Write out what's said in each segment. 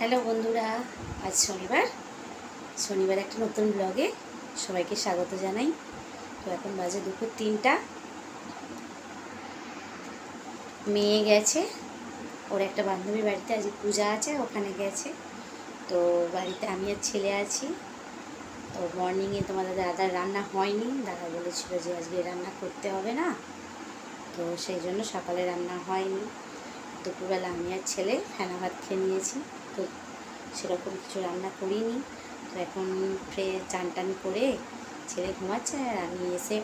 Hello বন্ধুরা, আজ শনিবার একটা নতুন ব্লগে সবাইকে স্বাগত জানাই। তো এখন বাজে দুপুর 3টা। মেয়ে গেছে ওর একটা বান্ধবীর বাড়িতে, আজ পূজা আছে, ওখানে গেছে। তো বাড়িতে আমি আর ছেলে আছি। তো মর্নিংয়ে তোমাদের দাদার রান্না হয়নি, দাদা বলেছিল যে আজকে রান্না করতে হবে না, তো সেই জন্য সকালে রান্না হয়নি। দুপুরবেলা আমি আর ছেলে ফেনা ভাত খেয়ে নিয়েছি, তো সেরকম কিছু রান্না করিনি। তো এখন চান টান করে ছেলে ঘুমাচ্ছে, আর আমি এসে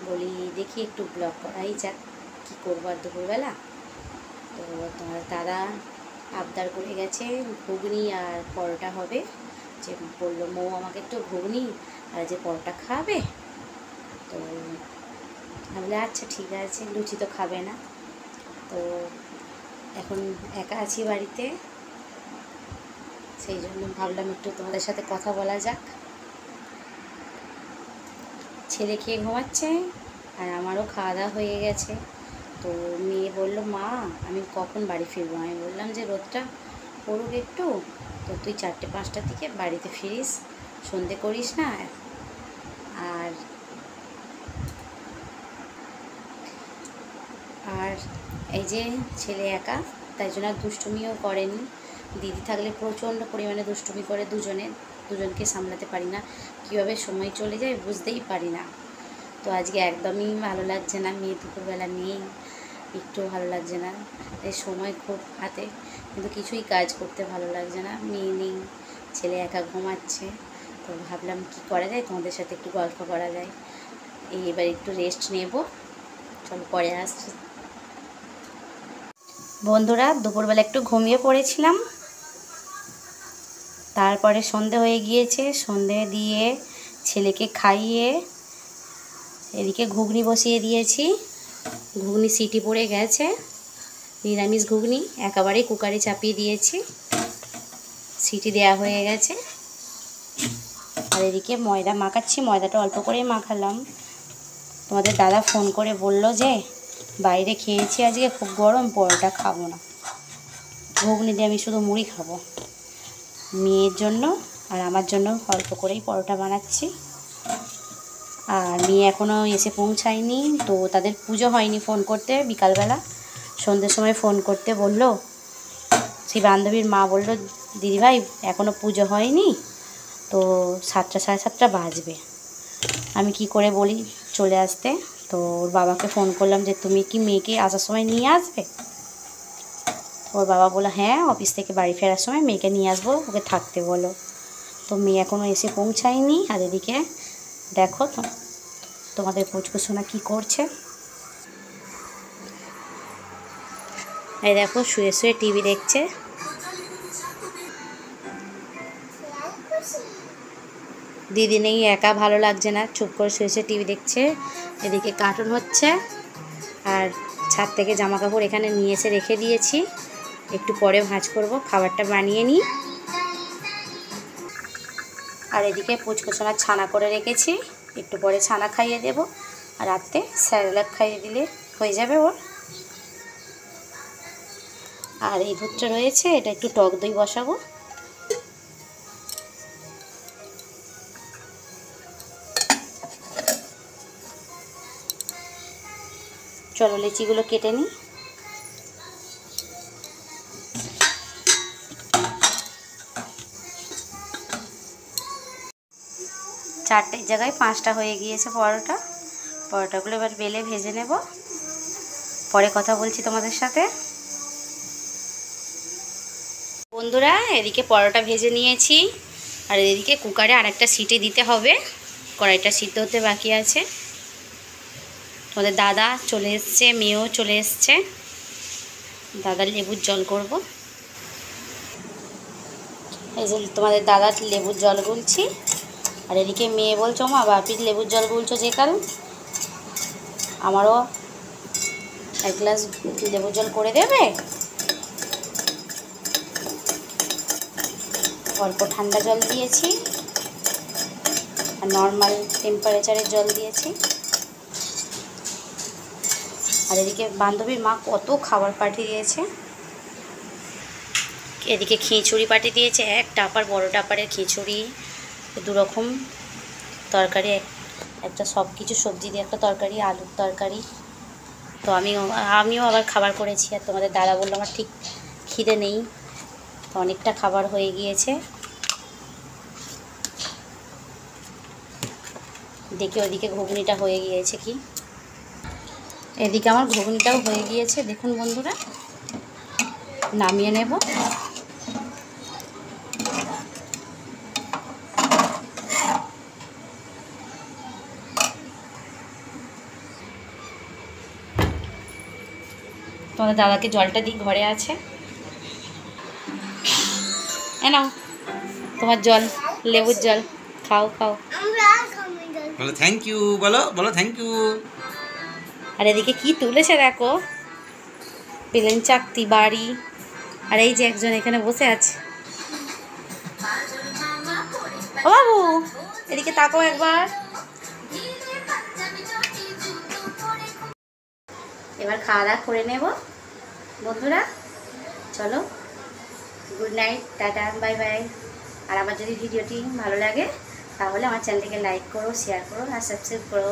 বলি দেখি একটু ব্লগ করাই যাক, কী করবো আর দুপুরবেলা। তো তোমার দাদা আবদার করে গেছে ঘুগনি আর পরোটা হবে, যে বললো মৌ আমাকে একটু ঘুগনি আর যে পরোটা খাবে। তো আমি বলি আচ্ছা ঠিক আছে, লুচি তো খাবে না। তো এখন একা আছি বাড়িতে, সেই জন্য ভাবলাম একটু তোমাদের সাথে কথা বলা যাক। ছেলে খেয়ে ঘুমাচ্ছে আর আমারও খাওয়া দাওয়া হয়ে গেছে। তো মেয়ে বলল মা আমি কখন বাড়ি ফিরবো। আমি বললাম যে রোদটা পড়ুক একটু, তো তুই 4টে-5টার দিকে বাড়িতে ফিরিস, সন্ধে করিস না। আর এই যে ছেলে একা, তাই জন্য দুষ্টুমিও করেনি। দিদি থাকলে প্রচণ্ড পরিমাণে দুষ্টুমি করে, দুজনকে সামলাতে পারি না, কীভাবে সময় চলে যায় বুঝতেই পারি না। তো আজকে একদমই ভালো লাগছে না, মেয়ে দুপুরবেলা নেই, একটু ভালো লাগছে না। এই সময় খুব হাতে, কিন্তু কিছুই কাজ করতে ভালো লাগছে না, মেয়ে নেই, ছেলে একা ঘুমাচ্ছে। তো ভাবলাম কি করা যায়, তোমাদের সাথে একটু গল্প করা যায়। এবার একটু রেস্ট নেব, চলো পরে আসছি। বন্ধুরা, দুপুরবেলা একটু ঘুমিয়ে পড়েছিলাম, তারপরে সন্ধে হয়ে গিয়েছে, সন্ধে দিয়ে ছেলেকে খাইয়ে এদিকে ঘুগনি বসিয়ে দিয়েছি। ঘুগনি সিটি পড়ে গেছে, নিরামিষ ঘুগনি একেবারেই কুকারে চাপিয়ে দিয়েছি, সিটি দেয়া হয়ে গেছে। আর এদিকে ময়দা মাখাচ্ছি, ময়দাটা অল্প করেই মাখালাম। তোমাদের দাদা ফোন করে বলল যে বাইরে খেয়েছি আজকে খুব গরম, পরোটা খাবো না, ঘুগনি দিয়ে আমি শুধু মুড়ি খাবো। মেয়ের জন্য আর আমার জন্য অল্প করেই পরোটা বানাচ্ছি। আর মেয়ে এখনও এসে পৌঁছায়নি, তো তাদের পুজো হয়নি, ফোন করতে বিকালবেলা সন্ধ্যের সময় ফোন করতে বলল। সেই বান্ধবীর মা বলল দিদিভাই এখনও পুজো হয়নি, তো 7টা 7:30 বাজবে। আমি কি করে বলি চলে আসতে। তো ওর বাবাকে ফোন করলাম যে তুমি কি মেয়েকে আসার সময় নিয়ে আসবে। ওর বাবা বললো হ্যাঁ, অফিস থেকে বাড়ি ফেরার সময় মেয়েকে নিয়ে আসবো, ওকে থাকতে বলো। তো মেয়ে এখনও এসে পৌঁছায়নি। আর এদিকে দেখো তোমাদের পুচকুসোনা কী করছে। এই দেখো শুয়ে শুয়ে টিভি দেখছে। দিদি নেই, একা ভালো লাগছে না, চুপ করে শুয়ে শুয়ে টিভি দেখছে। এদিকে কার্টুন হচ্ছে। আর ছাদ থেকে জামা কাপড় এখানে নিয়ে এসে রেখে দিয়েছি, একটু পরে ভাঁজ করব, খাবারটা বানিয়ে নিই। আর এদিকে পুচকুসোনা ছানা করে রেখেছি, একটু পরে ছানা খাইয়ে দেব, আর রাতে স্যারেলাক খাইয়ে দিলে হয়ে যাবে ওর। আর এই দুধটা রয়েছে, এটা একটু টক দই বসাবো। চলো লিচিগুলো কেটে নিই। 4টের জায়গায় 5টা হয়ে গিয়েছে পরোটাগুলো এবার বেলে ভেজে নেব, পরে কথা বলছি তোমাদের সাথে। বন্ধুরা, এদিকে পরোটা ভেজে নিয়েছি, আর এদিকে কুকারে আরেকটা সিটি দিতে হবে, কড়াইটা সিদ্ধ হতে বাকি আছে। তোমাদের দাদা চলে এসছে, মেয়েও চলে এসছে, দাদার লেবুর জল করব। এই যে তোমাদের দাদার লেবুর জল গুলছি। আর এদিকে মেয়ে বলছো মা বাপির লেবুর জল গুলছো যে কাল, আমারও 1 গ্লাস লেবুর জল করে দেবে। অল্প ঠান্ডা জল দিয়েছি আর নর্মাল টেম্পারেচারের জল দিয়েছি। আর এদিকে বান্ধবীর মা কত খাবার পাঠিয়ে দিয়েছে, এদিকে খিচুড়ি পাঠিয়ে দিয়েছে, এক টাপার বড় টাপারের খিচুড়ি, দু রকম তরকারি, একটা সব কিছু সবজি দিয়ে একটা তরকারি, আলুর তরকারি। তো আমিও আবার খাবার করেছি, আর তোমাদের দাদা বললো আমার ঠিক খিদে নেই, তো অনেকটা খাবার হয়ে গিয়েছে। দেখি ওদিকে ঘুগনিটা হয়ে গিয়েছে কি, এদিকে আমার ঘুগনিটাও হয়ে গিয়েছে। দেখুন বন্ধুরা, নামিয়ে নেব। তোমাদের দাদাকে জলটা দিই, ঘরে আছে। নাও তোমার জল, লেবুর জল, খাও খাও। বলো থ্যাংক ইউ, বলো বলো থ্যাংক ইউ। আর এদিকে কি তুলেছে দেখো, প্লেন চাকতি বাড়ি, আর এই যে একজন এখানে বসে আছে। ও বাবু, এদিকে তাকাও একবার। এবার খাওয়া দাওয়া করে নেব বন্ধুরা, চলো good night, tata, bye bye. আর আমার যদি ভিডিওটি ভালো লাগে তাহলে আমার চ্যানেলটিকে লাইক করো, শেয়ার করো আর সাবস্ক্রাইব করো।